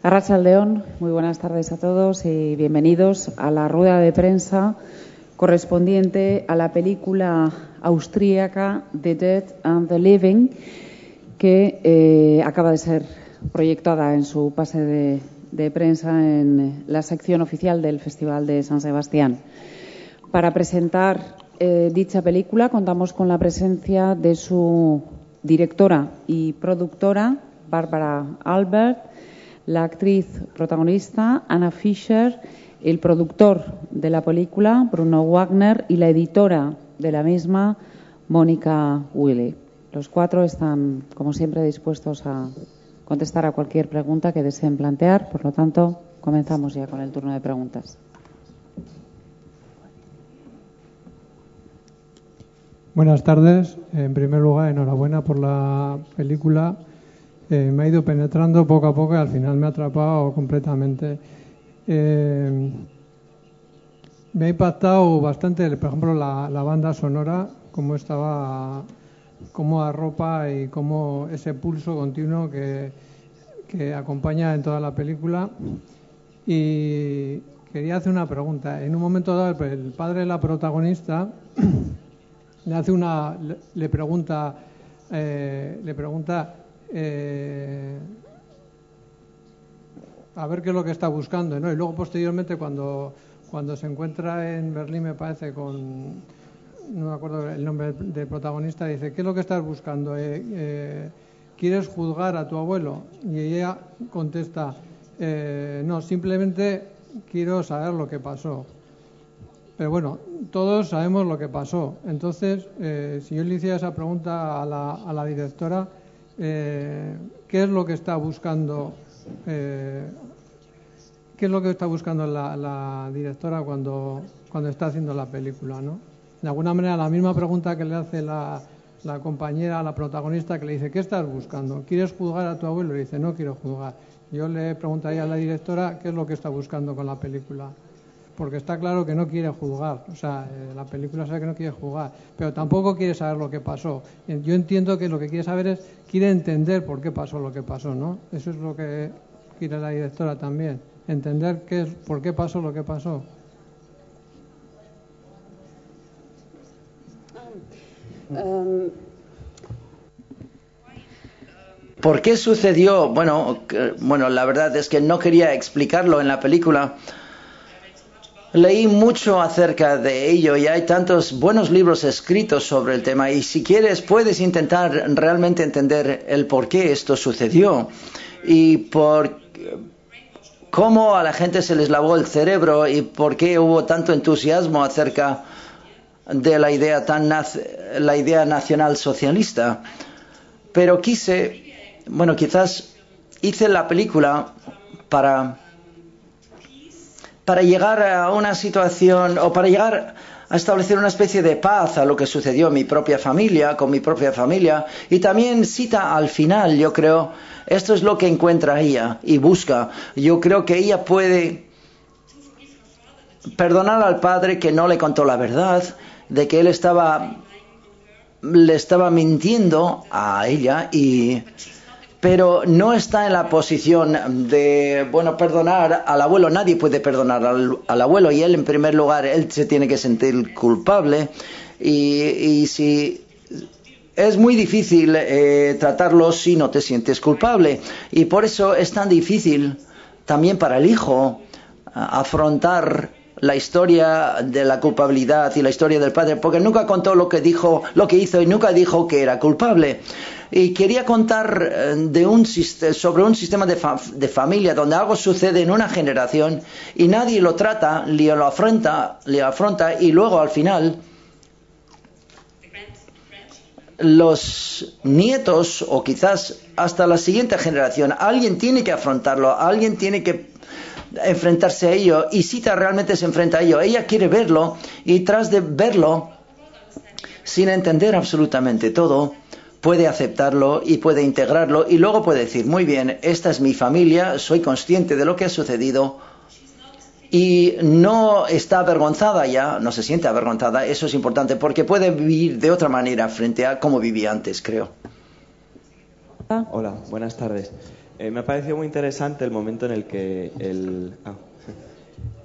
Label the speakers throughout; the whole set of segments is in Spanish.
Speaker 1: Arratsaldeon, muy buenas tardes a todos y bienvenidos a la rueda de prensa correspondiente a la película austríaca The Dead and the Living, que acaba de ser proyectada en su pase de prensa en la sección oficial del Festival de San Sebastián. Para presentar dicha película contamos con la presencia de su directora y productora, Barbara Albert, la actriz protagonista, Anna Fischer, el productor de la película, Bruno Wagner, y la editora de la misma, Mónica Willi. Los cuatro están, como siempre, dispuestos a contestar a cualquier pregunta que deseen plantear. Por lo tanto, comenzamos ya con el turno de preguntas.
Speaker 2: Buenas tardes. En primer lugar, enhorabuena por la película. Me ha ido penetrando poco a poco y al final me ha atrapado completamente. Me ha impactado bastante, por ejemplo, la banda sonora, cómo estaba, cómo arropa y cómo ese pulso continuo que acompaña en toda la película. Y quería hacer una pregunta. En un momento dado, el padre de la protagonista le pregunta a ver qué es lo que está buscando, ¿no? Y luego posteriormente cuando se encuentra en Berlín, me parece, no me acuerdo el nombre del protagonista, dice: ¿qué es lo que estás buscando? ¿Quieres juzgar a tu abuelo? Y ella contesta: no, simplemente quiero saber lo que pasó. Pero bueno, todos sabemos lo que pasó. Entonces, si yo le hiciera esa pregunta a la directora, ¿qué es lo que está buscando? ¿Qué es lo que está buscando la directora cuando está haciendo la película, ¿no? De alguna manera, la misma pregunta que le hace la compañera a la protagonista, que le dice: ¿qué estás buscando? ¿Quieres juzgar a tu abuelo? Y dice: no quiero juzgar. Yo le preguntaría a la directora qué es lo que está buscando con la película. Porque está claro que no quiere juzgar, o sea, la película sabe que no quiere juzgar, pero tampoco quiere saber lo que pasó. Yo entiendo que lo que quiere saber quiere entender por qué pasó lo que pasó, ¿no? Eso es lo que quiere la directora también, entender por qué pasó lo que pasó.
Speaker 3: ¿Por qué sucedió? Bueno, la verdad es que no quería explicarlo en la película. Leí mucho acerca de ello y hay tantos buenos libros escritos sobre el tema, y si quieres puedes intentar realmente entender el por qué esto sucedió y por cómo a la gente se les lavó el cerebro y por qué hubo tanto entusiasmo acerca de la idea nacional socialista. Pero quizás hice la película para llegar a una situación, o para llegar a establecer una especie de paz a lo que sucedió en mi propia familia, con mi propia familia, y también cita al final, yo creo, esto es lo que encuentra ella y busca. Yo creo que ella puede perdonar al padre que no le contó la verdad, de que él le estaba mintiendo a ella, pero no está en la posición de, perdonar al abuelo. Nadie puede perdonar al abuelo, y él, en primer lugar, él se tiene que sentir culpable, y si es muy difícil tratarlo si no te sientes culpable, y por eso es tan difícil también para el hijo afrontar la historia de la culpabilidad y la historia del padre, porque nunca contó lo que hizo, y nunca dijo que era culpable. Y quería contar sobre un sistema de familia donde algo sucede en una generación y nadie lo trata, le afronta, y luego al final los nietos, o quizás hasta la siguiente generación, alguien tiene que afrontarlo, alguien tiene que enfrentarse a ello, y Sita realmente se enfrenta a ello. Ella quiere verlo, y tras de verlo, sin entender absolutamente todo, puede aceptarlo y puede integrarlo, y luego puede decir: muy bien, esta es mi familia, soy consciente de lo que ha sucedido, y no está avergonzada ya, no se siente avergonzada. Eso es importante, porque puede vivir de otra manera frente a cómo vivía antes, creo.
Speaker 4: Hola, buenas tardes. Me ha parecido muy interesante el momento en el que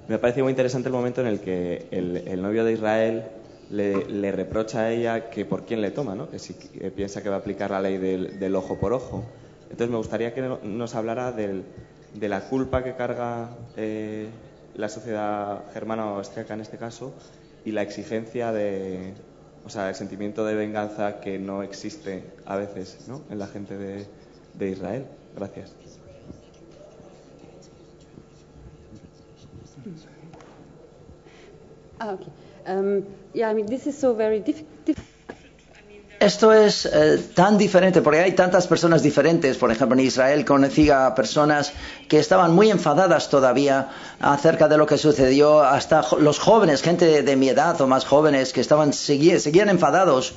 Speaker 4: me ha parecido muy interesante el momento en el que el novio de Israel le reprocha a ella que por quién le toma, ¿no? Que si piensa que va a aplicar la ley del ojo por ojo. Entonces me gustaría que nos hablara de la culpa que carga la sociedad germana o austríaca en este caso, y la exigencia el sentimiento de venganza que no existe a veces, ¿no?, en la gente de Israel. Gracias.
Speaker 5: Okay. Yeah, I mean, this is so very difficult.
Speaker 3: Esto es tan diferente porque hay tantas personas diferentes. Por ejemplo, en Israel conocí a personas que estaban muy enfadadas todavía acerca de lo que sucedió, hasta los jóvenes, gente de mi edad o más jóvenes, que seguían enfadados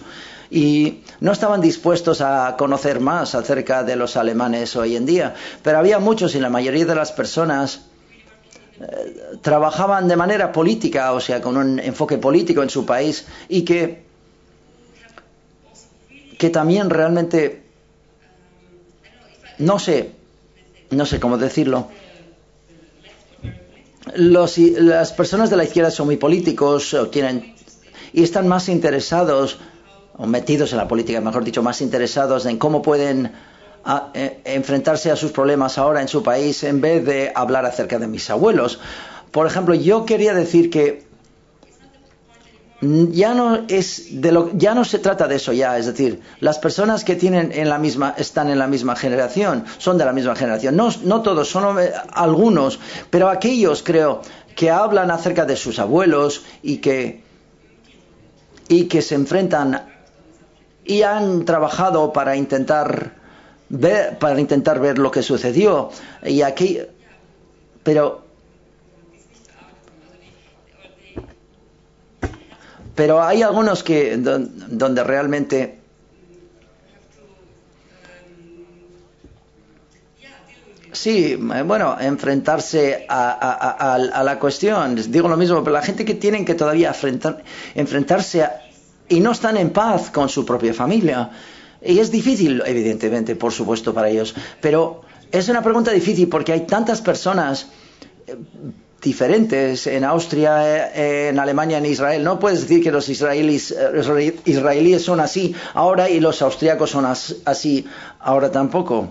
Speaker 3: y no estaban dispuestos a conocer más acerca de los alemanes hoy en día. Pero había muchos, y la mayoría de las personas trabajaban de manera política, o sea, con un enfoque político en su país, y que también realmente, no sé cómo decirlo, las personas de la izquierda son muy políticos, y están más interesados, o metidos en la política, mejor dicho, más interesados en cómo pueden enfrentarse a sus problemas ahora en su país, en vez de hablar acerca de mis abuelos. Por ejemplo, yo quería decir que ya no se trata de eso ya, es decir, las personas que están en la misma generación, son de la misma generación, no todos, son algunos, pero aquellos, creo, que hablan acerca de sus abuelos y que se enfrentan y han trabajado para intentar ver lo que sucedió, y aquí, pero hay algunos donde realmente sí, bueno, enfrentarse a la cuestión. Digo lo mismo, pero la gente que tienen que todavía enfrentarse y no están en paz con su propia familia. Y es difícil, evidentemente, por supuesto, para ellos. Pero es una pregunta difícil porque hay tantas personas diferentes en Austria, en Alemania, en Israel. No puedes decir que los israelíes son así ahora y los austríacos son así ahora tampoco.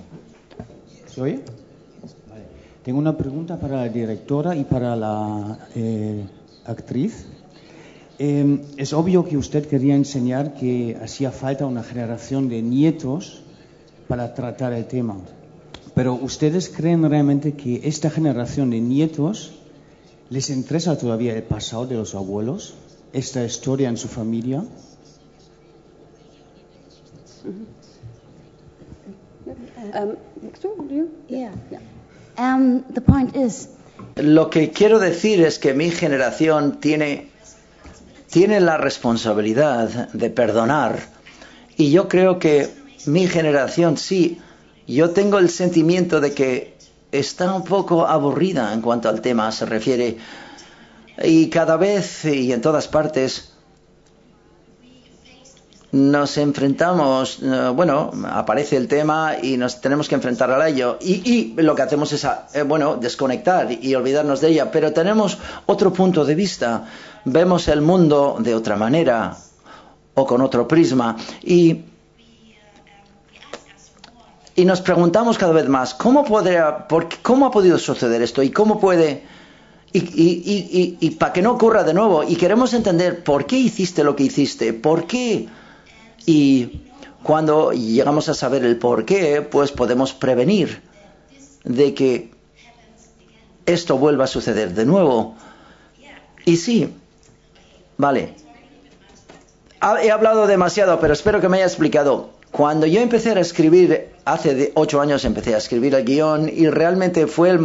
Speaker 6: ¿Se oye? Vale. Tengo una pregunta para la directora y para la actriz. Es obvio que usted quería enseñar que hacía falta una generación de nietos para tratar el tema. Pero ¿ustedes creen realmente que esta generación de nietos les interesa todavía el pasado de los abuelos? ¿Esta historia en su familia?
Speaker 7: The point is,
Speaker 3: lo que quiero decir es que mi generación tiene la responsabilidad de perdonar, y yo creo que mi generación, sí, yo tengo el sentimiento de que está un poco aburrida en cuanto al tema se refiere, y cada vez y en todas partes nos enfrentamos, aparece el tema y nos tenemos que enfrentar a ello, y lo que hacemos es desconectar y olvidarnos de ella, pero tenemos otro punto de vista, vemos el mundo de otra manera o con otro prisma, y nos preguntamos cada vez más cómo ha podido suceder esto y cómo puede, y para que no ocurra de nuevo, y queremos entender por qué hiciste lo que hiciste, por qué. Y cuando llegamos a saber el por qué, pues podemos prevenir de que esto vuelva a suceder de nuevo. Y sí, vale. He hablado demasiado, pero espero que me haya explicado. Cuando yo empecé a escribir, hace 8 años empecé a escribir el guión, y realmente fue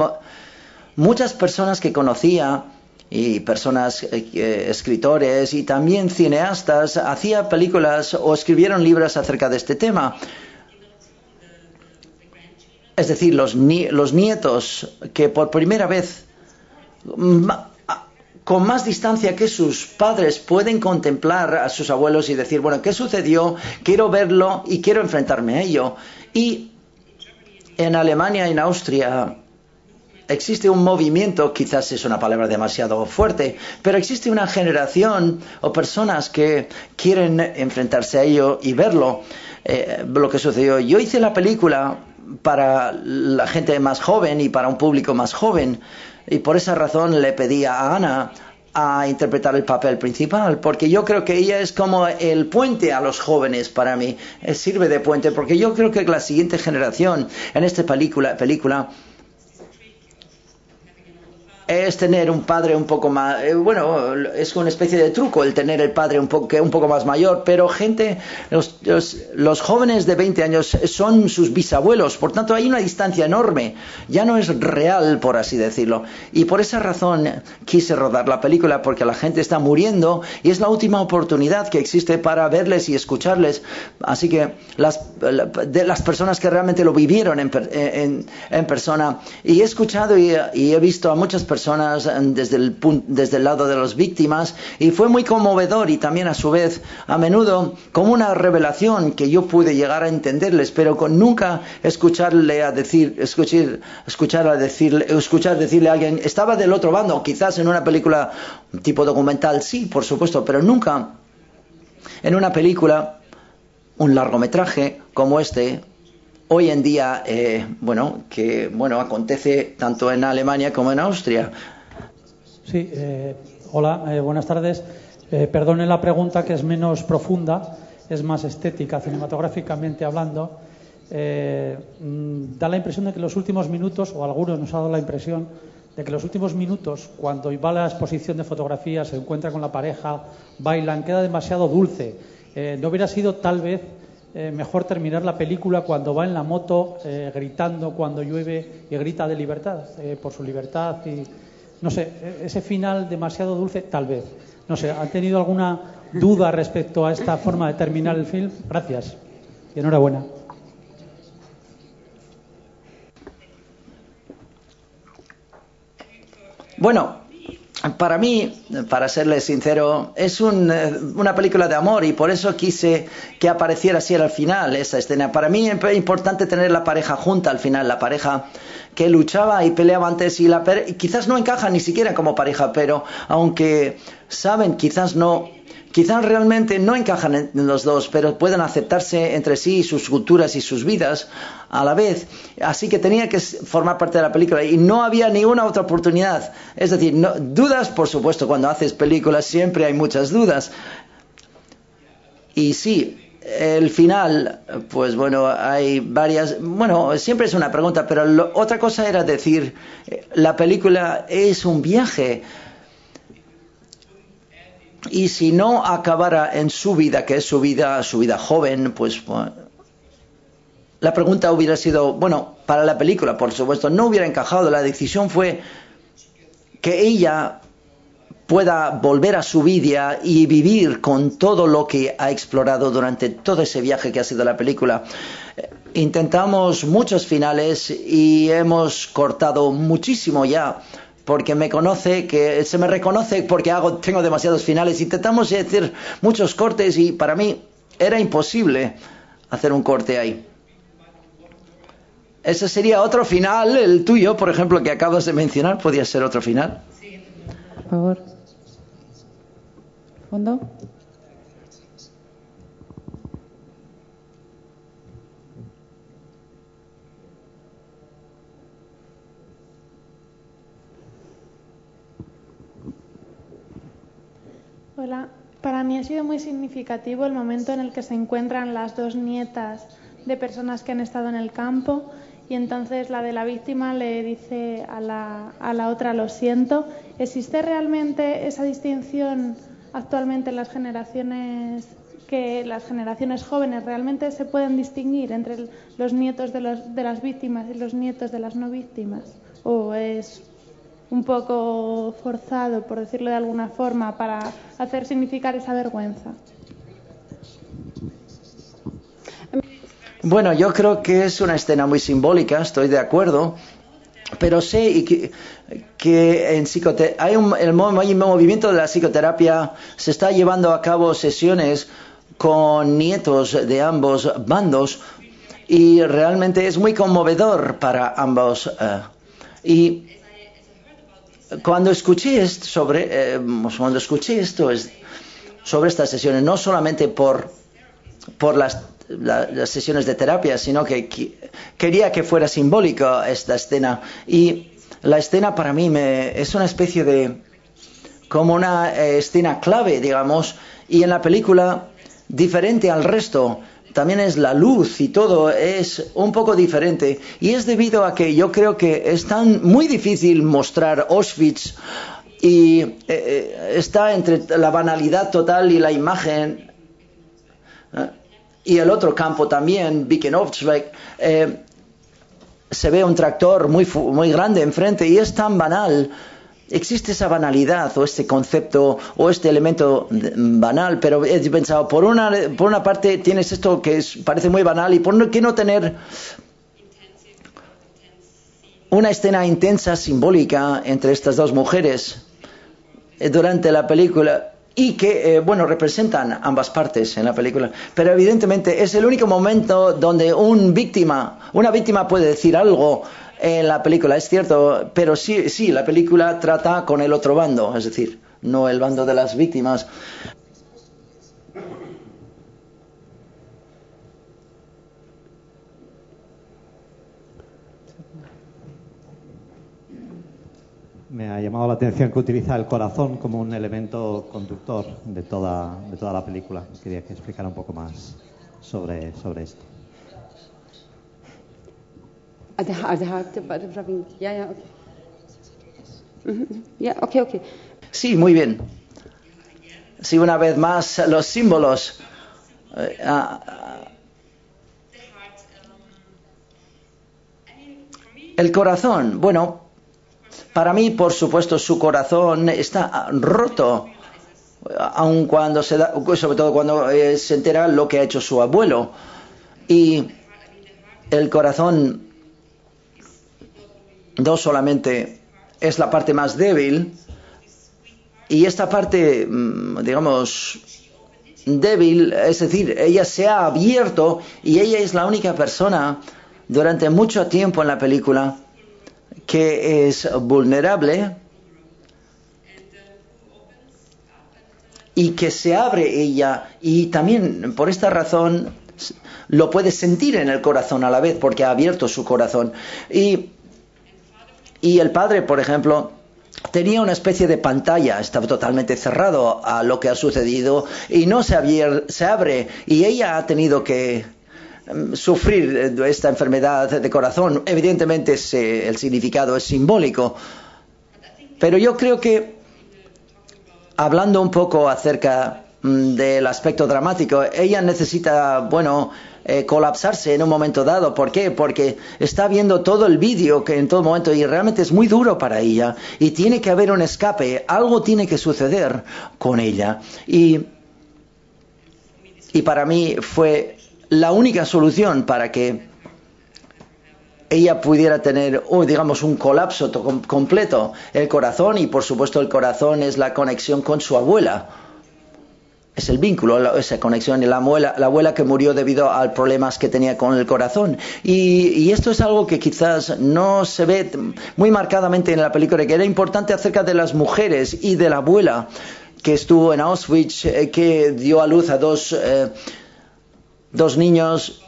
Speaker 3: muchas personas que conocía, y personas, escritores y también cineastas, hacían películas o escribieron libros acerca de este tema. Es decir, los nietos que por primera vez, con más distancia que sus padres, pueden contemplar a sus abuelos y decir, bueno, ¿qué sucedió? Quiero verlo y quiero enfrentarme a ello. Y en Alemania y en Austria existe un movimiento, quizás es una palabra demasiado fuerte, pero existe una generación o personas que quieren enfrentarse a ello y verlo. Lo que sucedió, yo hice la película para la gente más joven y para un público más joven, y por esa razón le pedí a Ana a interpretar el papel principal, porque yo creo que ella es como el puente a los jóvenes para mí, sirve de puente, porque yo creo que la siguiente generación en esta película es tener un padre un poco más, bueno, es una especie de truco el tener el padre un poco más mayor, pero los jóvenes de 20 años son sus bisabuelos, por tanto hay una distancia enorme, ya no es real, por así decirlo, y por esa razón quise rodar la película, porque la gente está muriendo y es la última oportunidad que existe para verles y escucharles, así que de las personas que realmente lo vivieron en persona, y he escuchado y he visto a muchas personas desde el lado de las víctimas, y fue muy conmovedor, y también a su vez a menudo como una revelación que yo pude llegar a entenderles, pero con nunca escuchar decirle a alguien, estaba del otro bando, quizás en una película tipo documental, sí, por supuesto, pero nunca en una película, un largometraje como este. Hoy en día, acontece tanto en Alemania como en Austria.
Speaker 7: Sí, hola, buenas tardes. Perdone la pregunta, que es menos profunda, es más estética, cinematográficamente hablando. Da la impresión de que los últimos minutos, o algunos nos ha dado la impresión, de que los últimos minutos, cuando va a la exposición de fotografías, se encuentra con la pareja, bailan, queda demasiado dulce. ¿No hubiera sido tal vez mejor terminar la película cuando va en la moto gritando cuando llueve y grita de libertad, por su libertad? Y no sé, ese final demasiado dulce, tal vez. No sé, ¿han tenido alguna duda respecto a esta forma de terminar el film? Gracias y enhorabuena.
Speaker 3: Bueno, para mí, para serle sincero, es una película de amor, y por eso quise que apareciera así al final esa escena. Para mí es importante tener la pareja junta al final, la pareja que luchaba y peleaba antes, y quizás no encaja ni siquiera como pareja, pero aunque saben, quizás realmente no encajan en los dos, pero pueden aceptarse entre sí, sus culturas y sus vidas a la vez. Así que tenía que formar parte de la película y no había ninguna otra oportunidad. Es decir, dudas, por supuesto, cuando haces películas siempre hay muchas dudas. Y sí, el final, pues bueno, hay varias, bueno, siempre es una pregunta, pero otra cosa era decir, la película es un viaje. Y si no acabara en su vida, que es su vida joven, pues la pregunta hubiera sido, bueno, para la película, por supuesto, no hubiera encajado. La decisión fue que ella pueda volver a su vida y vivir con todo lo que ha explorado durante todo ese viaje que ha sido la película. Intentamos muchos finales y hemos cortado muchísimo ya, porque se me reconoce porque tengo demasiados finales. Intentamos hacer muchos cortes y para mí era imposible hacer un corte ahí. Ese sería otro final, el tuyo, por ejemplo, que acabas de mencionar, podría ser otro final.
Speaker 1: Sí. Por favor. ¿Fondo?
Speaker 8: Hola, para mí ha sido muy significativo el momento en el que se encuentran las dos nietas de personas que han estado en el campo, y entonces la de la víctima le dice a la otra, lo siento. ¿Existe realmente esa distinción actualmente en las generaciones, que las generaciones jóvenes realmente se pueden distinguir entre los nietos de las víctimas y los nietos de las no víctimas? ¿O es un poco forzado, por decirlo de alguna forma, para hacer significar esa vergüenza?
Speaker 3: Bueno, yo creo que es una escena muy simbólica, estoy de acuerdo, pero sé que en hay el movimiento de la psicoterapia, se está llevando a cabo sesiones con nietos de ambos bandos, y realmente es muy conmovedor para ambos. Y cuando escuché esto sobre estas sesiones, no solamente por las sesiones de terapia, sino que quería que fuera simbólica esta escena. Y la escena para mí es una especie de, como una escena clave, digamos, y en la película, diferente al resto, también es la luz y todo es un poco diferente. Y es debido a que yo creo que es muy difícil mostrar Auschwitz y está entre la banalidad total y la imagen. Y el otro campo también, Birkenau-Zweig, se ve un tractor muy grande enfrente y es tan banal. Existe esa banalidad o este concepto o este elemento banal, pero he pensado, por una parte tienes esto que parece muy banal, y por qué no tener una escena intensa, simbólica entre estas dos mujeres durante la película. Y que, representan ambas partes en la película. Pero evidentemente es el único momento donde una víctima puede decir algo en la película, es cierto, pero sí, la película trata con el otro bando, es decir, no el bando de las víctimas.
Speaker 9: Me ha llamado la atención que utiliza el corazón como un elemento conductor de toda la película. Quería que explicara un poco más sobre esto.
Speaker 5: Okay.
Speaker 3: Sí, muy bien. Sí, una vez más, los símbolos. El corazón, para mí, por supuesto, su corazón está roto, aun cuando sobre todo cuando se entera lo que ha hecho su abuelo. Y el corazón no solamente es la parte más débil, y esta parte, digamos, débil, es decir, ella se ha abierto y ella es la única persona durante mucho tiempo en la película que es vulnerable y que se abre ella, y también por esta razón lo puede sentir en el corazón a la vez porque ha abierto su corazón. Y el padre, por ejemplo, tenía una especie de pantalla, estaba totalmente cerrado a lo que ha sucedido y no se abre, y ella ha tenido que sufrir esta enfermedad de corazón. Evidentemente el significado es simbólico, pero yo creo que, hablando un poco acerca del aspecto dramático, ella necesita, colapsarse en un momento dado. ¿Por qué? Porque está viendo todo el vídeo que en todo momento, y realmente es muy duro para ella, y tiene que haber un escape, algo tiene que suceder con ella, y para mí fue la única solución para que ella pudiera tener, un colapso completo, el corazón. Y por supuesto el corazón es la conexión con su abuela, es el vínculo, esa conexión, y la abuela que murió debido a problemas que tenía con el corazón. Y esto es algo que quizás no se ve muy marcadamente en la película, que era importante acerca de las mujeres y de la abuela que estuvo en Auschwitz, que dio a luz a dos niños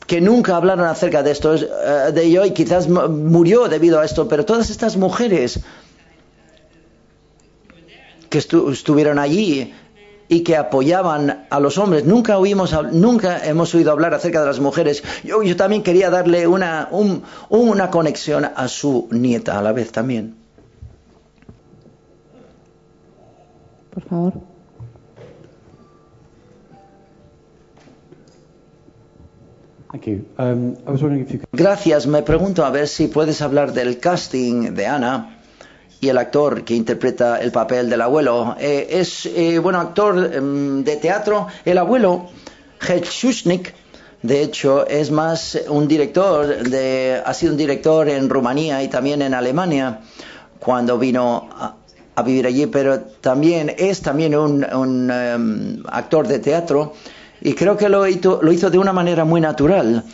Speaker 3: que nunca hablaron acerca de esto, de ello, y quizás murió debido a esto. Pero todas estas mujeres que estuvieron allí y que apoyaban a los hombres, nunca hemos oído hablar acerca de las mujeres. Yo también quería darle una conexión a su nieta a la vez también.
Speaker 1: Por favor.
Speaker 3: Gracias. Me pregunto a ver si puedes hablar del casting de Ana y el actor que interpreta el papel del abuelo. Es actor de teatro. El abuelo, Schuschnigg, de hecho, es más un director, ha sido un director en Rumanía y también en Alemania cuando vino a vivir allí, pero también es un actor de teatro. y creo que lo hizo de una manera muy natural.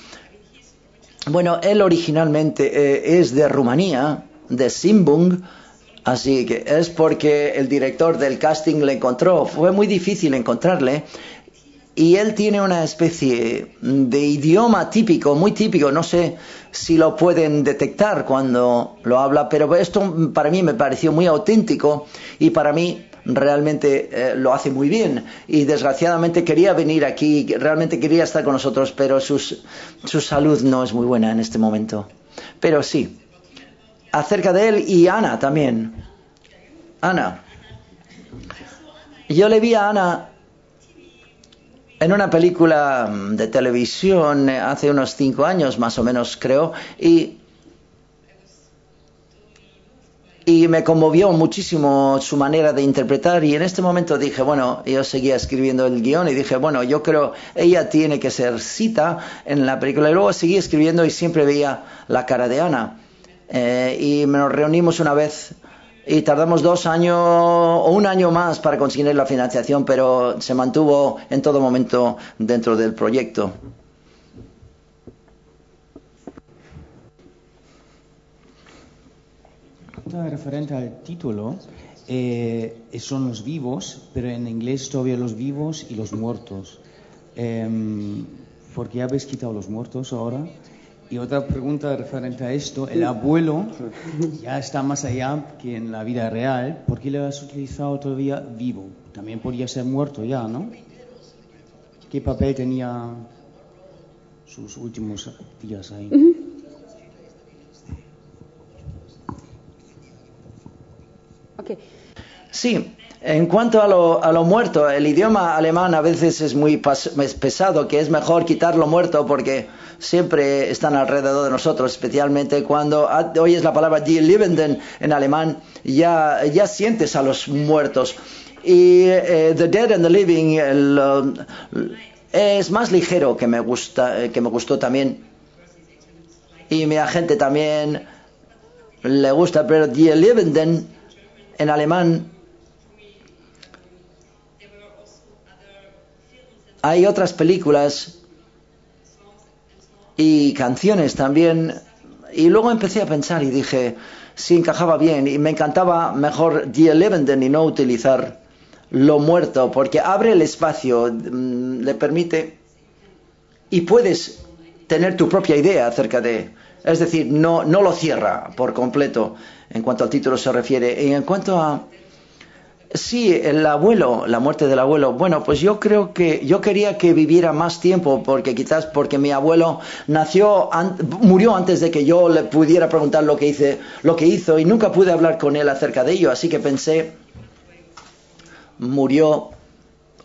Speaker 3: Bueno, él originalmente es de Rumanía, de Simbung, así que es porque el director del casting le encontró. Fue muy difícil encontrarle. Y él tiene una especie de idioma típico, muy típico. No sé si lo pueden detectar cuando lo habla, pero esto para mí me pareció muy auténtico y para mí realmente lo hace muy bien. Y desgraciadamente quería venir aquí, realmente quería estar con nosotros, pero su salud no es muy buena en este momento. Pero sí, acerca de él y Ana también. Ana. Yo le vi a Ana en una película de televisión hace unos 5 años más o menos, creo, y me conmovió muchísimo su manera de interpretar, y en este momento dije, bueno, yo seguía escribiendo el guión y dije, bueno, yo creo ella tiene que ser Sita en la película, y luego seguí escribiendo y siempre veía la cara de Ana, y nos reunimos una vez y tardamos 2 años o 1 año más para conseguir la financiación, pero se mantuvo en todo momento dentro del proyecto.
Speaker 6: Referente al título, son los vivos, pero en inglés todavía los vivos y los muertos. ¿Por qué habéis quitado los muertos ahora? Y otra pregunta referente a esto, el abuelo ya está más allá que en la vida real, ¿por qué le has utilizado todavía vivo? También podría ser muerto ya, ¿no? ¿Qué papel tenía sus últimos días ahí?
Speaker 5: Okay.
Speaker 3: Sí, en cuanto a lo muerto, el idioma alemán a veces es muy pesado, que es mejor quitarlo muerto porque siempre están alrededor de nosotros, especialmente cuando oyes la palabra Die Lebenden en alemán, ya sientes a los muertos. Y The Dead and the Living es más ligero, que me gustó también. Y mi agente también le gusta, pero Die Lebenden en alemán hay otras películas y canciones también, y luego empecé a pensar y dije si encajaba bien, y me encantaba mejor Die Lebenden y no utilizar lo muerto, porque abre el espacio, le permite, y puedes tener tu propia idea acerca de, es decir, no lo cierra por completo en cuanto al título se refiere. Y en cuanto a sí, el abuelo, la muerte del abuelo, bueno, pues yo creo que yo quería que viviera más tiempo, porque quizás porque mi abuelo murió antes de que yo le pudiera preguntar lo que hizo, y nunca pude hablar con él acerca de ello, así que pensé,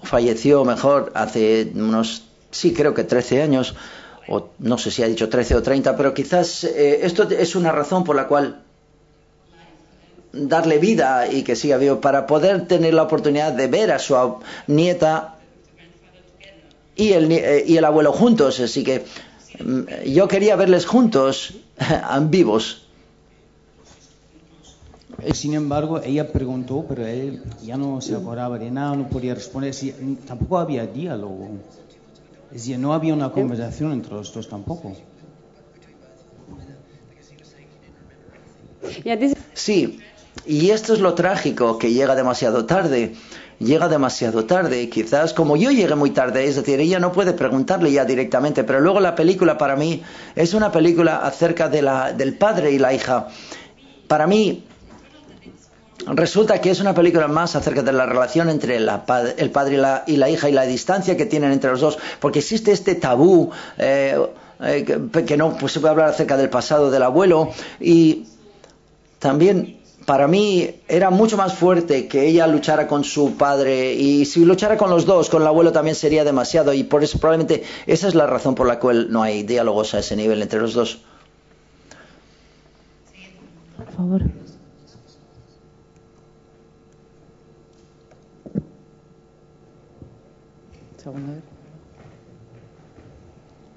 Speaker 3: falleció mejor hace unos, sí, creo que 13 años, o no sé si ha dicho 13 o 30, pero quizás esto es una razón por la cual darle vida y que siga vivo, para poder tener la oportunidad de ver a su nieta y el abuelo juntos. Así que yo quería verles juntos, vivos.
Speaker 6: Sin embargo, ella preguntó, pero él ya no se acordaba de nada, no podía responder. Tampoco había diálogo. Es decir, no había una conversación entre los dos tampoco.
Speaker 3: Sí. Y esto es lo trágico, que llega demasiado tarde, quizás como yo llegué muy tarde, es decir, ella no puede preguntarle ya directamente, pero luego la película para mí es una película acerca del padre y la hija. Para mí resulta que es una película más acerca de la relación entre el padre y la hija, y la distancia que tienen entre los dos, porque existe este tabú que no pues, se puede hablar acerca del pasado del abuelo, y también para mí era mucho más fuerte que ella luchara con su padre, y si luchara con los dos, con el abuelo también sería demasiado, y por eso probablemente esa es la razón por la cual no hay diálogos a ese nivel entre los dos.
Speaker 1: Por favor.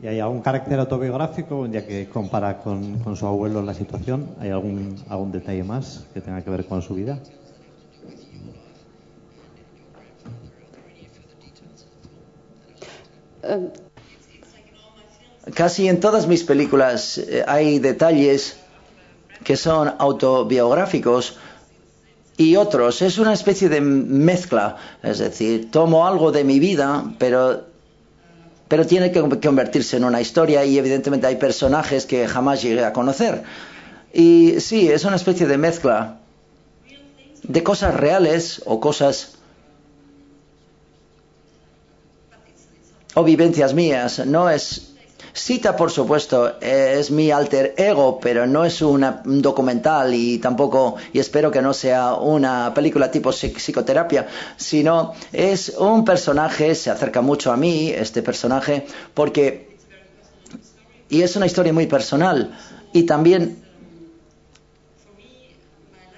Speaker 9: ¿Y hay algún carácter autobiográfico, ya que compara con su abuelo en la situación? ¿Hay algún detalle más que tenga que ver con su vida?
Speaker 3: Casi en todas mis películas hay detalles que son autobiográficos y otros. Es una especie de mezcla, es decir, tomo algo de mi vida, pero tiene que convertirse en una historia y evidentemente hay personajes que jamás llegué a conocer. Y sí, es una especie de mezcla de cosas reales o cosas o vivencias mías. No es... Sita, por supuesto, es mi alter ego, pero no es un documental y tampoco, y espero que no sea una película tipo psicoterapia, sino es un personaje, se acerca mucho a mí, este personaje, y es una historia muy personal, y también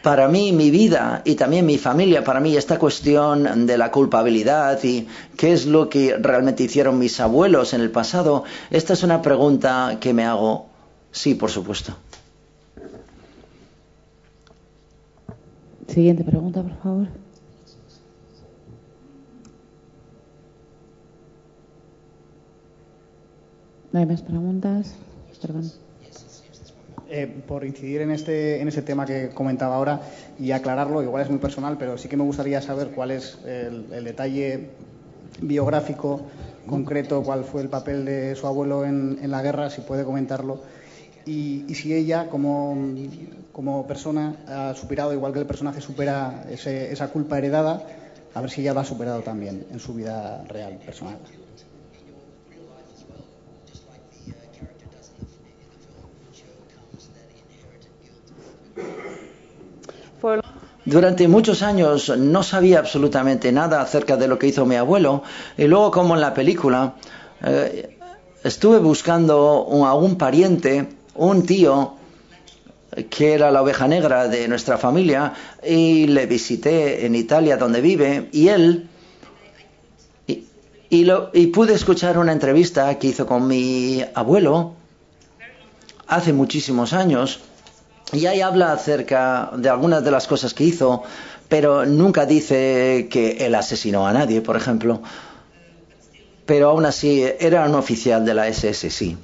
Speaker 3: para mí, mi vida y también mi familia, para mí esta cuestión de la culpabilidad y qué es lo que realmente hicieron mis abuelos en el pasado, esta es una pregunta que me hago. Sí, por supuesto.
Speaker 1: Siguiente pregunta, por favor. ¿No hay más preguntas? Perdón.
Speaker 10: Por incidir en ese tema que comentaba ahora y aclararlo, igual es muy personal, pero sí que me gustaría saber cuál es el detalle biográfico concreto, cuál fue el papel de su abuelo en la guerra, si puede comentarlo, y si ella, como persona, ha superado, igual que el personaje supera esa culpa heredada, a ver si ella lo ha superado también en su vida real, personal.
Speaker 3: Durante muchos años no sabía absolutamente nada acerca de lo que hizo mi abuelo y luego, como en la película, estuve buscando a un pariente, un tío que era la oveja negra de nuestra familia, y le visité en Italia donde vive, y él y pude escuchar una entrevista que hizo con mi abuelo hace muchísimos años. Y ahí habla acerca de algunas de las cosas que hizo, pero nunca dice que él asesinó a nadie, por ejemplo. Pero aún así era un oficial de la SS, sí.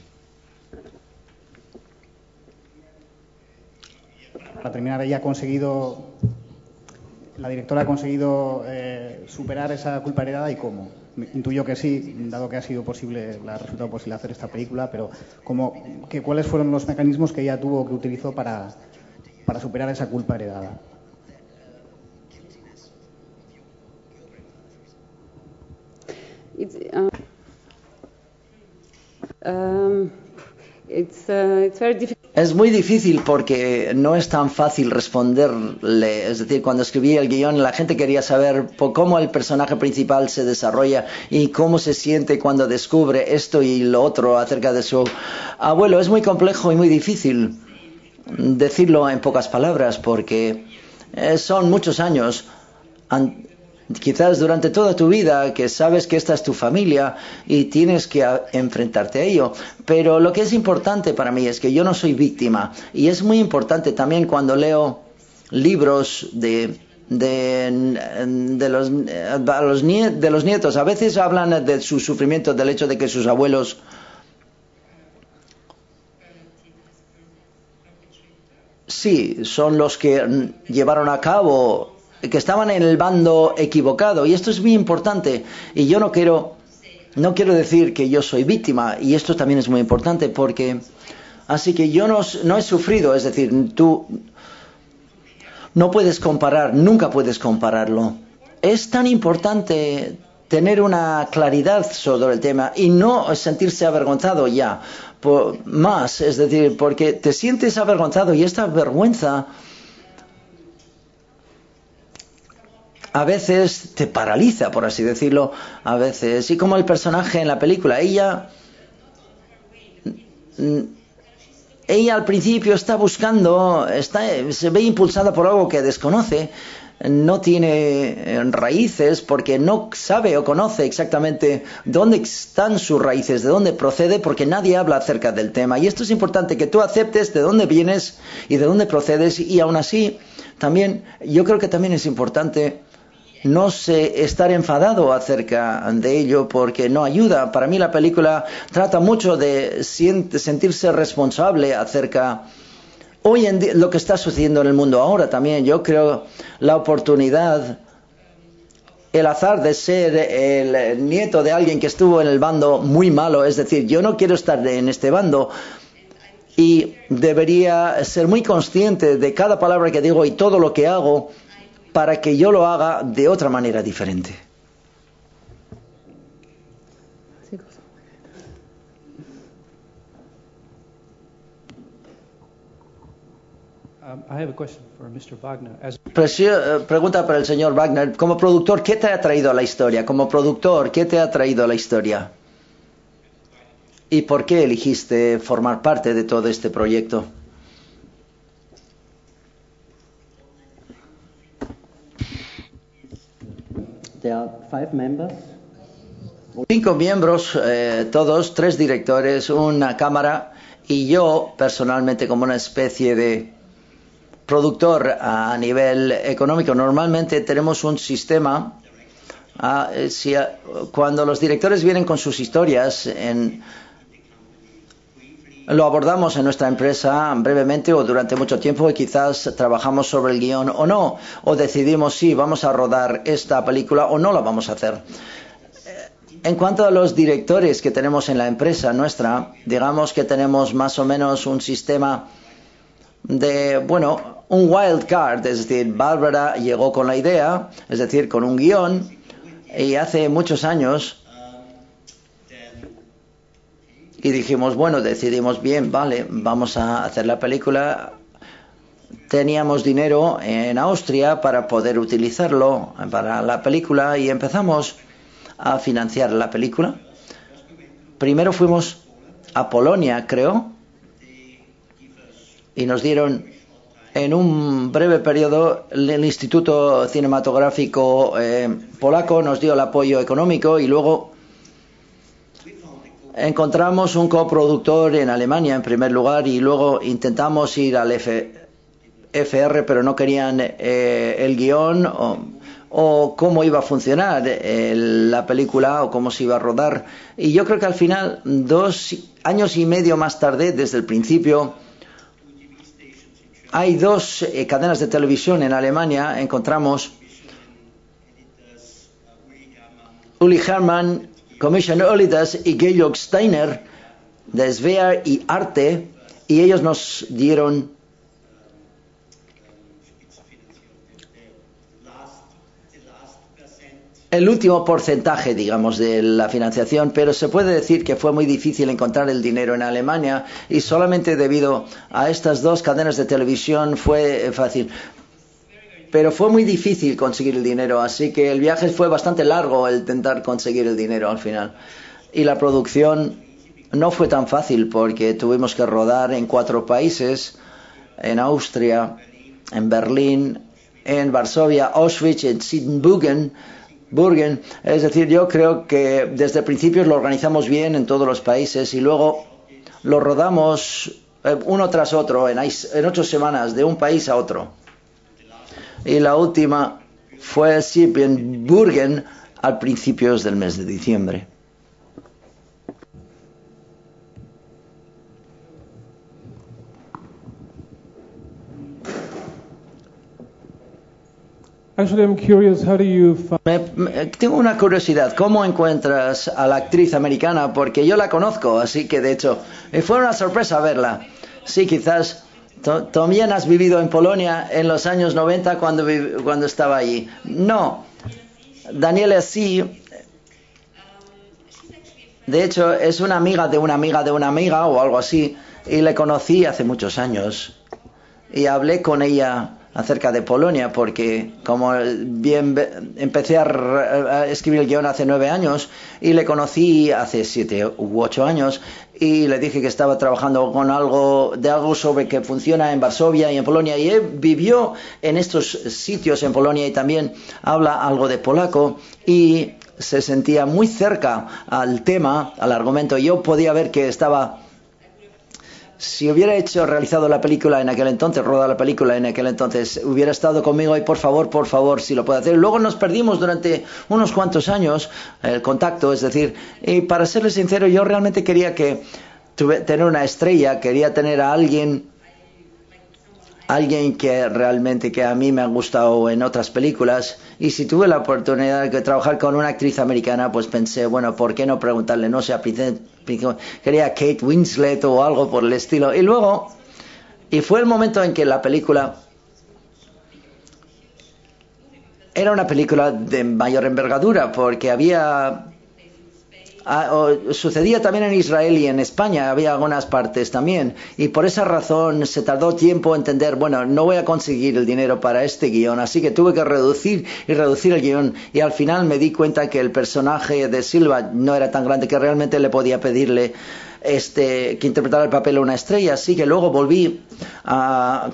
Speaker 10: Para terminar, la directora ha conseguido superar esa culpa heredada, ¿y cómo? Intuyo que sí, dado que ha resultado posible hacer esta película, pero ¿cuáles fueron los mecanismos que ella utilizó para superar esa culpa heredada?
Speaker 5: It's very difficult.
Speaker 3: Es muy difícil porque no es tan fácil responderle. Es decir, cuando escribí el guión, la gente quería saber cómo el personaje principal se desarrolla y cómo se siente cuando descubre esto y lo otro acerca de su abuelo. Es muy complejo y muy difícil decirlo en pocas palabras porque son muchos años, quizás durante toda tu vida, que sabes que esta es tu familia y tienes que enfrentarte a ello. Pero lo que es importante para mí es que yo no soy víctima, y es muy importante también cuando leo libros de los nietos. A veces hablan de su sufrimiento, del hecho de que sus abuelos sí son los que llevaron a cabo, que estaban en el bando equivocado, y esto es muy importante. Y yo no quiero decir que yo soy víctima, y esto también es muy importante porque así que yo no he sufrido, es decir, tú no puedes comparar, nunca puedes compararlo. Es tan importante tener una claridad sobre el tema y no sentirse avergonzado ya más, es decir, porque te sientes avergonzado y esta vergüenza a veces te paraliza, por así decirlo, a veces. Y como el personaje en la película, ella al principio está buscando, se ve impulsada por algo que desconoce, no tiene raíces porque no sabe o conoce exactamente dónde están sus raíces, de dónde procede, porque nadie habla acerca del tema. Y esto es importante, que tú aceptes de dónde vienes y de dónde procedes, y aún así también yo creo que también es importante no sé estar enfadado acerca de ello porque no ayuda. Para mí la película trata mucho de sentirse responsable acerca hoy en día lo que está sucediendo en el mundo ahora también. Yo creo la oportunidad, el azar de ser el nieto de alguien que estuvo en el bando muy malo, es decir, yo no quiero estar en este bando y debería ser muy consciente de cada palabra que digo y todo lo que hago para que yo lo haga de otra manera diferente.
Speaker 11: I have a question for Mr. Wagner.
Speaker 3: Pregunta para el señor Wagner. Como productor, ¿qué te ha traído a la historia? Como productor, ¿qué te ha traído a la historia? ¿Y por qué elegiste formar parte de todo este proyecto?
Speaker 12: There are 5 members.
Speaker 3: 5 miembros, todos, 3 directores, una cámara y yo personalmente como una especie de productor a nivel económico. Normalmente tenemos un sistema, cuando los directores vienen con sus historias, lo abordamos en nuestra empresa brevemente o durante mucho tiempo y quizás trabajamos sobre el guión o no, o decidimos si vamos a rodar esta película o no la vamos a hacer. En cuanto a los directores que tenemos en la empresa nuestra, digamos que tenemos más o menos un sistema de, bueno, un wild card, es decir, Bárbara llegó con la idea, es decir, con un guión, y hace muchos años, y dijimos, bueno, decidimos bien, vale, vamos a hacer la película. Teníamos dinero en Austria para poder utilizarlo para la película y empezamos a financiar la película. Primero fuimos a Polonia, creo, y nos dieron en un breve periodo el Instituto Cinematográfico Polaco nos dio el apoyo económico y luego encontramos un coproductor en Alemania en primer lugar y luego intentamos ir al FR pero no querían el guión o cómo iba a funcionar la película o cómo se iba a rodar. Y yo creo que al final, 2 años y medio más tarde, desde el principio, hay 2 cadenas de televisión en Alemania. Encontramos Uli Hermann, Commission Olidas y Georg Steiner de Svea y Arte, y ellos nos dieron el último porcentaje, digamos, de la financiación, pero se puede decir que fue muy difícil encontrar el dinero en Alemania y solamente debido a estas 2 cadenas de televisión fue fácil. Pero fue muy difícil conseguir el dinero, así que el viaje fue bastante largo el intentar conseguir el dinero al final. Y la producción no fue tan fácil porque tuvimos que rodar en 4 países, en Austria, en Berlín, en Varsovia, Auschwitz, en Siebenbürgen. Es decir, yo creo que desde el principio lo organizamos bien en todos los países y luego lo rodamos uno tras otro en 8 semanas de un país a otro. Y la última fue Siebenbürgen a principios del mes de diciembre.
Speaker 13: Actually, I'm curious, how do you
Speaker 3: Tengo una curiosidad, ¿cómo encuentras a la actriz americana? Porque yo la conozco, así que de hecho fue una sorpresa verla. Sí, quizás también has vivido en Polonia en los años 90 cuando estaba allí. No, Daniela sí. De hecho, es una amiga de una amiga de una amiga o algo así, y le conocí hace muchos años. Y hablé con ella acerca de Polonia porque como bien empecé a escribir el guión hace 9 años y le conocí hace 7 u 8 años y le dije que estaba trabajando con algo sobre que funciona en Varsovia y en Polonia y él vivió en estos sitios en Polonia y también habla algo de polaco y se sentía muy cerca al tema, al argumento. Yo podía ver que estaba si hubiera realizado la película en aquel entonces, rodado la película en aquel entonces, hubiera estado conmigo y por favor, si lo puede hacer. Luego nos perdimos durante unos cuantos años el contacto, es decir, y para serles sincero, yo realmente quería tener una estrella, quería tener a alguien que realmente que a mí me ha gustado en otras películas, y si tuve la oportunidad de trabajar con una actriz americana, pues pensé, bueno, ¿por qué no preguntarle? No sé, quería Kate Winslet o algo por el estilo. Y fue el momento en que la película era una película de mayor envergadura, porque sucedía también en Israel y en España, había algunas partes también, y por esa razón se tardó tiempo en entender, bueno, no voy a conseguir el dinero para este guión, así que tuve que reducir el guión, y al final me di cuenta que el personaje de Silva no era tan grande que realmente le podía pedirle que interpretara el papel de una estrella, así que luego volví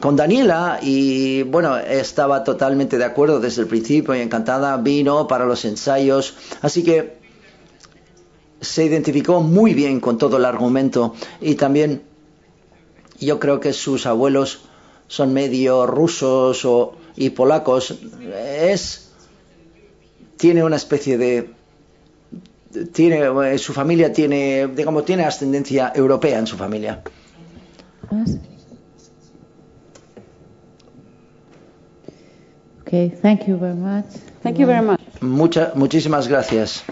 Speaker 3: con Daniela y bueno, estaba totalmente de acuerdo desde el principio y encantada, vino para los ensayos, así que se identificó muy bien con todo el argumento, y también yo creo que sus abuelos son medio rusos y polacos. Tiene una especie de su familia tiene ascendencia europea en su familia.
Speaker 1: Okay, thank you very much.
Speaker 5: Thank you very much.
Speaker 3: Muchísimas gracias.